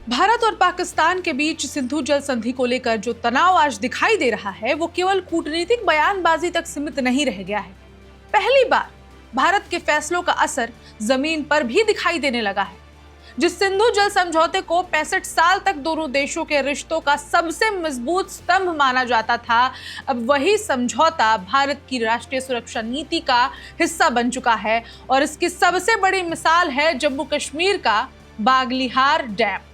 भारत और पाकिस्तान के बीच सिंधु जल संधि को लेकर जो तनाव आज दिखाई दे रहा है वो केवल कूटनीतिक बयानबाजी तक सीमित नहीं रह गया है। पहली बार भारत के फैसलों का असर जमीन पर भी दिखाई देने लगा है। जिस सिंधु जल समझौते को 65 साल तक दोनों देशों के रिश्तों का सबसे मजबूत स्तंभ माना जाता था, अब वही समझौता भारत की राष्ट्रीय सुरक्षा नीति का हिस्सा बन चुका है। और इसकी सबसे बड़ी मिसाल है जम्मू कश्मीर का बागलीहार डैम।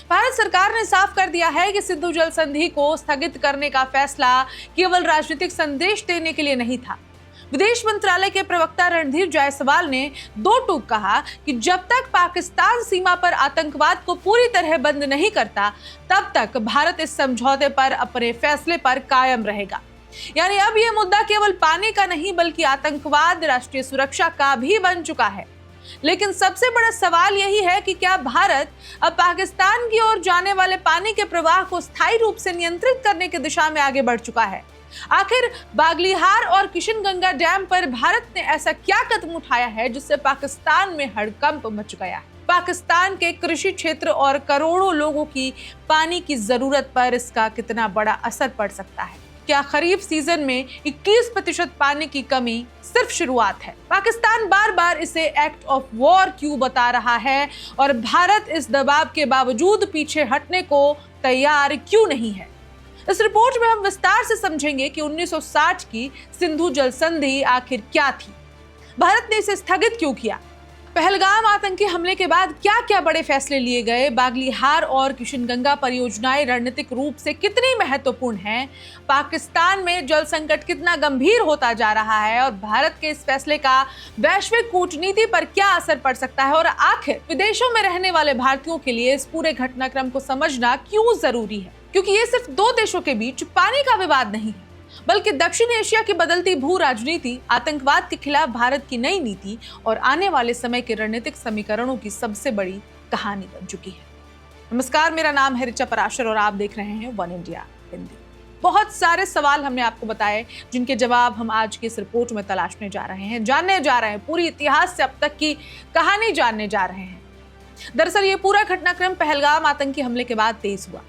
भारत सरकार ने साफ कर दिया है कि सिंधु जल संधि को स्थगित करने का फैसला केवल राजनीतिक संदेश देने के लिए नहीं था। विदेश मंत्रालय के प्रवक्ता रणधीर जायसवाल ने दो टूक कहा कि जब तक पाकिस्तान सीमा पर आतंकवाद को पूरी तरह बंद नहीं करता, तब तक भारत इस समझौते पर अपने फैसले पर कायम रहेगा। यानी अब यह मुद्दा केवल पानी का नहीं बल्कि आतंकवाद, राष्ट्रीय सुरक्षा का भी बन चुका है। लेकिन सबसे बड़ा सवाल यही है कि क्या भारत अब पाकिस्तान की ओर जाने वाले पानी के प्रवाह को स्थायी रूप से नियंत्रित करने की दिशा में आगे बढ़ चुका है। आखिर बागलीहार और किशनगंगा डैम पर भारत ने ऐसा क्या कदम उठाया है जिससे पाकिस्तान में हड़कंप मच गया है। पाकिस्तान के कृषि क्षेत्र और करोड़ों लोगों की पानी की जरूरत पर इसका कितना बड़ा असर पड़ सकता है। क्या खरीफ सीजन में 21% पानी की कमी सिर्फ शुरुआत है? पाकिस्तान बार बार इसे एक्ट ऑफ वॉर क्यों बता रहा है और भारत इस दबाव के बावजूद पीछे हटने को तैयार क्यों नहीं है? इस रिपोर्ट में हम विस्तार से समझेंगे कि 1960 की सिंधु जल संधि आखिर क्या थी, भारत ने इसे स्थगित क्यों किया, पहलगाम आतंकी हमले के बाद क्या क्या बड़े फैसले लिए गए, बागलीहार और किशनगंगा परियोजनाएं रणनीतिक रूप से कितनी महत्वपूर्ण हैं, पाकिस्तान में जल संकट कितना गंभीर होता जा रहा है और भारत के इस फैसले का वैश्विक कूटनीति पर क्या असर पड़ सकता है, और आखिर विदेशों में रहने वाले भारतीयों के लिए इस पूरे घटनाक्रम को समझना क्यों जरूरी है। क्योंकि ये सिर्फ दो देशों के बीच पानी का विवाद नहीं है, बल्कि दक्षिण एशिया की बदलती भू राजनीति, आतंकवाद के खिलाफ भारत की नई नीति और आने वाले समय के रणनीतिक समीकरणों की सबसे बड़ी कहानी बन चुकी है। नमस्कार, मेरा नाम है ऋचा पराशर और आप देख रहे हैं वन इंडिया हिंदी। बहुत सारे सवाल हमने आपको बताए जिनके जवाब हम आज की इस रिपोर्ट में तलाशने जा रहे हैं, जानने जा रहे हैं, पूरी इतिहास से अब तक की कहानी जानने जा रहे हैं। दरअसल ये पूरा घटनाक्रम पहलगाम आतंकी हमले के बाद तेज हुआ।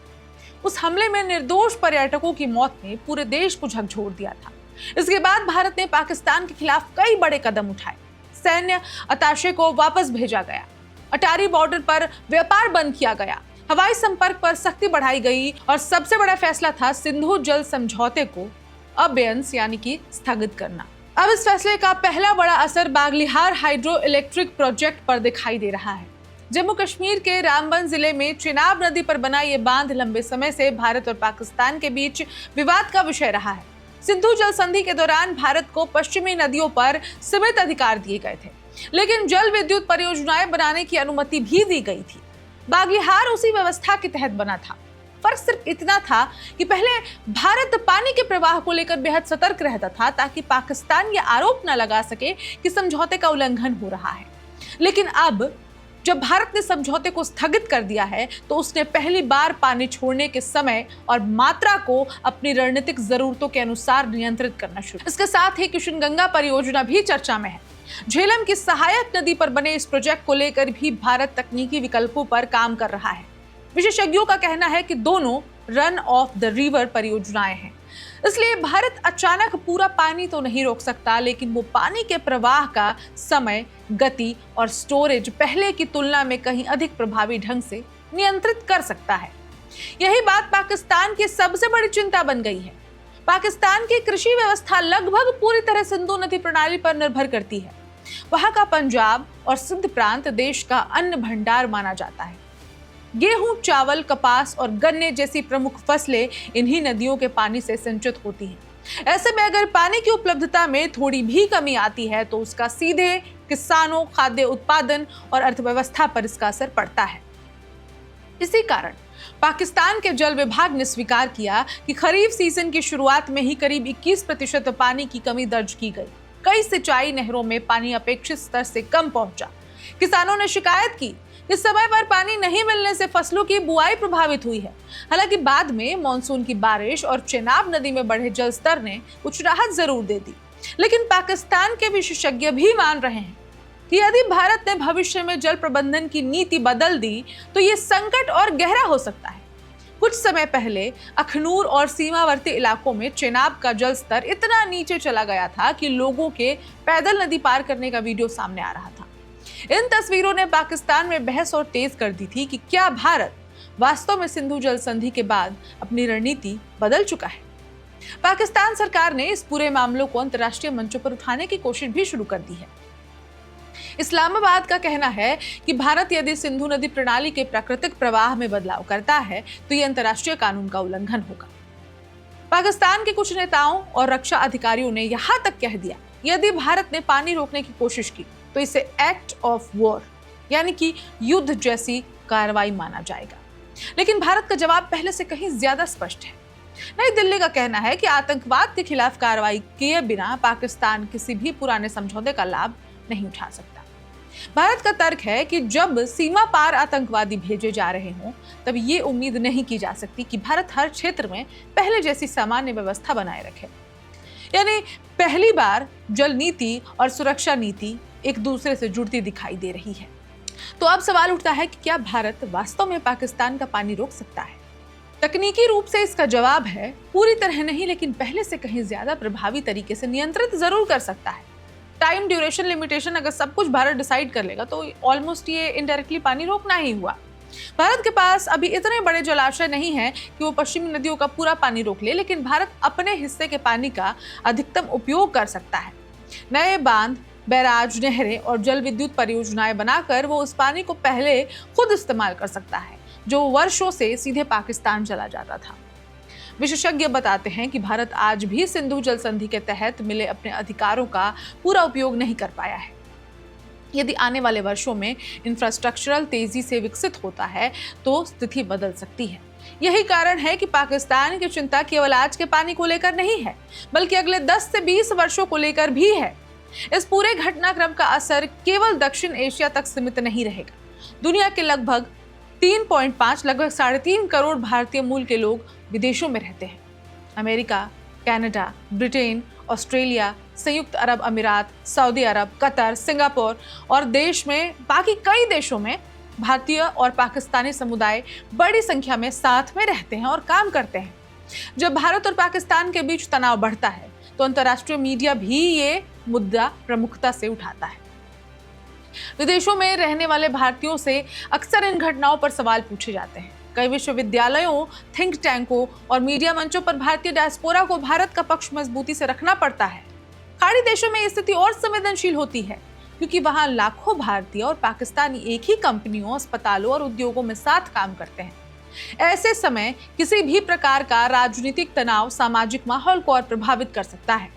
उस हमले में निर्दोष पर्यटकों की मौत ने पूरे देश को झकझोर दिया था। इसके बाद भारत ने पाकिस्तान के खिलाफ कई बड़े कदम उठाए। सैन्य अताशे को वापस भेजा गया, अटारी बॉर्डर पर व्यापार बंद किया गया, हवाई संपर्क पर सख्ती बढ़ाई गई और सबसे बड़ा फैसला था सिंधु जल समझौते को अबेयंस यानी कि स्थगित करना। अब इस फैसले का पहला बड़ा असर बागलीहार हाइड्रो इलेक्ट्रिक प्रोजेक्ट पर दिखाई दे रहा है। जम्मू कश्मीर के रामबन जिले में चेनाब नदी पर बना ये बांध लंबे समय से भारत और पाकिस्तान के बीच विवाद का विषय रहा है। सिंधु जल संधि के दौरान भारत को पश्चिमी नदियों पर सीमित अधिकार दिए गए थे, लेकिन जल विद्युत परियोजनाएं बनाने की अनुमति भी दी गई थी। बागलीहार उसी व्यवस्था के तहत बना था। फर्क सिर्फ इतना था कि पहले भारत पानी के प्रवाह को लेकर बेहद सतर्क रहता था ताकि पाकिस्तान ये आरोप न लगा सके कि समझौते का उल्लंघन हो रहा है। लेकिन अब जब भारत ने समझौते को स्थगित कर दिया है तो उसने पहली बार पानी छोड़ने के समय और मात्रा को अपनी रणनीतिक जरूरतों के अनुसार नियंत्रित करना शुरू। इसके साथ ही किशनगंगा परियोजना भी चर्चा में है। झेलम की सहायक नदी पर बने इस प्रोजेक्ट को लेकर भी भारत तकनीकी विकल्पों पर काम कर रहा है। विशेषज्ञों का कहना है कि दोनों रन ऑफ द रिवर परियोजनाएं हैं, इसलिए भारत अचानक पूरा पानी तो नहीं रोक सकता, लेकिन वो पानी के प्रवाह का समय, गति और स्टोरेज पहले की तुलना में कहीं अधिक प्रभावी ढंग से नियंत्रित कर सकता है। यही बात पाकिस्तान की सबसे बड़ी चिंता बन गई है। पाकिस्तान की कृषि व्यवस्था लगभग पूरी तरह सिंधु नदी प्रणाली पर निर्भर करती है। वहां का पंजाब और सिंध प्रांत देश का अन्न भंडार माना जाता है। गेहूं, चावल, कपास और गन्ने जैसी प्रमुख फसलें इन्हीं नदियों के पानी से सिंचित होती हैं। ऐसे में अगर पानी की उपलब्धता में थोड़ी भी कमी आती है तो उसका सीधे किसानों, खाद्य उत्पादन और अर्थव्यवस्था पर इसका असर पड़ता है। इसी कारण पाकिस्तान के जल विभाग ने स्वीकार किया कि खरीफ सीजन की शुरुआत में ही करीब 21% पानी की कमी दर्ज की गई। कई सिंचाई नहरों में पानी अपेक्षित स्तर से कम पहुंचा। किसानों ने शिकायत की कि समय पर पानी नहीं मिलने से फसलों की बुआई प्रभावित हुई है। हालांकि बाद में मानसून की बारिश और चेनाब नदी में बढ़े जल स्तर ने कुछ राहत जरूर दे दी, लेकिन पाकिस्तान के विशेषज्ञ भी मान रहे हैं कि यदि भारत ने भविष्य में जल प्रबंधन की नीति बदल दी तो ये संकट और गहरा हो सकता है। कुछ समय पहले अखनूर और सीमावर्ती इलाकों में चेनाब का जल स्तर इतना नीचे चला गया था कि लोगों के पैदल नदी पार करने का वीडियो सामने आ रहा था। इन तस्वीरों ने पाकिस्तान में बहस और तेज कर दी थी कि क्या भारत वास्तव में सिंधु जल संधि के बाद अपनी रणनीति बदल चुका है। पाकिस्तान सरकार ने इस पूरे मामलों को अंतर्राष्ट्रीय मंचों पर उठाने की कोशिश भी शुरू कर दी है। इस्लामाबाद का कहना है कि भारत यदि सिंधु नदी प्रणाली के प्राकृतिक प्रवाह में बदलाव करता है तो यह अंतर्राष्ट्रीय कानून का उल्लंघन होगा। पाकिस्तान के कुछ नेताओं और रक्षा अधिकारियों ने यहां तक कह दिया यदि भारत ने पानी रोकने की कोशिश की तो इसे एक्ट ऑफ वॉर यानी कि युद्ध जैसी कार्रवाई माना जाएगा। लेकिन भारत का जवाब पहले से कहीं ज्यादा स्पष्ट है। नई दिल्ली का कहना है कि आतंकवाद के खिलाफ कार्रवाई किए बिना पाकिस्तान किसी भी पुराने समझौते का लाभ नहीं उठा सकता। भारत का तर्क है कि जब सीमा पार आतंकवादी भेजे जा रहे हों तब ये उम्मीद नहीं की जा सकती कि भारत हर क्षेत्र में पहले जैसी सामान्य व्यवस्था बनाए रखे। यानी पहली बार जल नीति और सुरक्षा नीति एक दूसरे से जुड़ती दिखाई दे रही है। तो अब सवाल उठता है कि क्या भारत वास्तव में पाकिस्तान का पानी रोक सकता है? तकनीकी रूप से इसका जवाब है पूरी तरह नहीं, लेकिन पहले से कहीं ज्यादा प्रभावी तरीके से नियंत्रित जरूर कर सकता है। टाइम ड्यूरेशन लिमिटेशन अगर सब कुछ भारत डिसाइड कर लेगा तो ऑलमोस्ट ये इनडायरेक्टली पानी रोकना ही हुआ। भारत के पास अभी इतने बड़े जलाशय नहीं है कि वो पश्चिमी नदियों का पूरा पानी रोक ले, लेकिन भारत अपने हिस्से के पानी का अधिकतम उपयोग कर सकता है। नए बांध, बैराज, नहरें और जल विद्युत परियोजनाएं बनाकर वो उस पानी को पहले खुद इस्तेमाल कर सकता है जो वर्षों से सीधे पाकिस्तान चला जाता था। विशेषज्ञ बताते हैं कि भारत आज भी सिंधु जल संधि के तहत मिले अपने अधिकारों का पूरा उपयोग नहीं कर पाया है। यदि आने वाले वर्षों में इंफ्रास्ट्रक्चरल तेजी से विकसित होता है तो स्थिति बदल सकती है। यही कारण है कि पाकिस्तान की चिंता केवल आज के पानी को लेकर नहीं है, बल्कि अगले 10 से 20 वर्षों को लेकर भी है। इस पूरे घटनाक्रम का असर केवल दक्षिण एशिया तक सीमित नहीं रहेगा। दुनिया के लगभग 3.5 लगभग 3.5 करोड़ भारतीय मूल के लोग विदेशों में रहते हैं। अमेरिका, कनाडा, ब्रिटेन, ऑस्ट्रेलिया, संयुक्त अरब अमीरात, सऊदी अरब, कतर, सिंगापुर और देश में बाकी कई देशों में भारतीय और पाकिस्तानी समुदाय बड़ी संख्या में साथ में रहते हैं और काम करते हैं। जब भारत और पाकिस्तान के बीच तनाव बढ़ता है तो अंतर्राष्ट्रीय मीडिया भी ये मुद्दा प्रमुखता से उठाता है। विदेशों में रहने वाले भारतीयों से अक्सर इन घटनाओं पर सवाल पूछे जाते हैं। कई विश्वविद्यालयों, थिंक टैंकों और मीडिया मंचों पर भारतीय डायस्पोरा को भारत का पक्ष मजबूती से रखना पड़ता है। खाड़ी देशों में स्थिति और संवेदनशील होती है क्योंकि वहां लाखों भारतीय और पाकिस्तानी एक ही कंपनियों, अस्पतालों और उद्योगों में साथ काम करते हैं। ऐसे समय किसी भी प्रकार का राजनीतिक तनाव सामाजिक माहौल को और प्रभावित कर सकता है।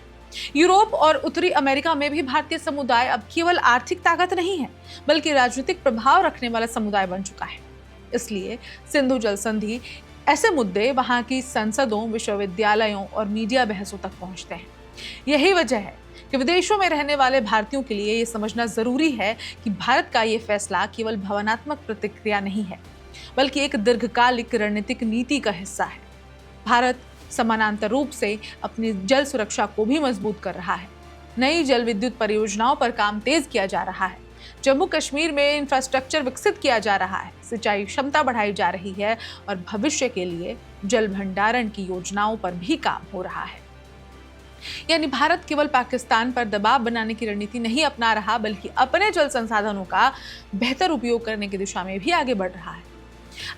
यूरोप और उत्तरी अमेरिका में भी भारतीय समुदाय अब केवल आर्थिक ताकत नहीं है, बल्कि राजनीतिक प्रभाव रखने वाला समुदाय बन चुका है। इसलिए सिंधु जल संधि ऐसे मुद्दे वहां की संसदों, विश्वविद्यालयों और मीडिया बहसों तक पहुंचते हैं। यही वजह है कि विदेशों में रहने वाले भारतीयों के लिए ये समझना जरूरी है कि भारत का ये फैसला केवल भावनात्मक प्रतिक्रिया नहीं है, बल्कि एक दीर्घकालिक रणनीतिक नीति का हिस्सा है। भारत समानांतर रूप से अपनी जल सुरक्षा को भी मजबूत कर रहा है। नई जल विद्युत परियोजनाओं पर काम तेज किया जा रहा है। जम्मू कश्मीर में इंफ्रास्ट्रक्चर विकसित किया जा रहा है, सिंचाई क्षमता बढ़ाई जा रही है और भविष्य के लिए जल भंडारण की योजनाओं पर भी काम हो रहा है। यानी भारत केवल पाकिस्तान पर दबाव बनाने की रणनीति नहीं अपना रहा, बल्कि अपने जल संसाधनों का बेहतर उपयोग करने की दिशा में भी आगे बढ़ रहा है।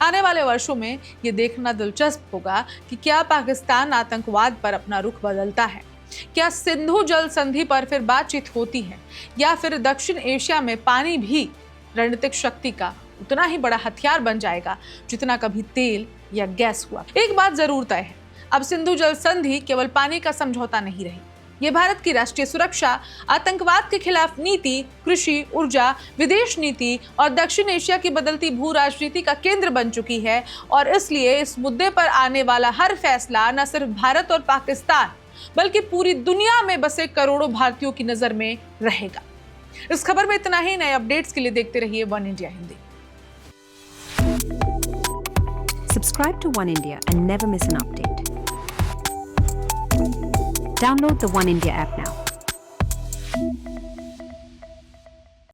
आने वाले वर्षों में ये देखना दिलचस्प होगा कि क्या पाकिस्तान आतंकवाद पर अपना रुख बदलता है, क्या सिंधु जल संधि पर फिर बातचीत होती है, या फिर दक्षिण एशिया में पानी भी रणनीतिक शक्ति का उतना ही बड़ा हथियार बन जाएगा जितना कभी तेल या गैस हुआ। एक बात जरूर तय है, अब सिंधु जल संधि केवल पानी का समझौता नहीं रही। ये भारत की राष्ट्रीय सुरक्षा, आतंकवाद के खिलाफ नीति, कृषि, ऊर्जा, विदेश नीति और दक्षिण एशिया की बदलती भू राजनीति का केंद्र बन चुकी है। और इसलिए इस मुद्दे पर आने वाला हर फैसला न सिर्फ भारत और पाकिस्तान बल्कि पूरी दुनिया में बसे करोड़ों भारतीयों की नजर में रहेगा। इस खबर में इतना ही। नए अपडेट्स के लिए देखते रहिए one India Hindi. Subscribe to One India and never miss an update. Download the One India app now.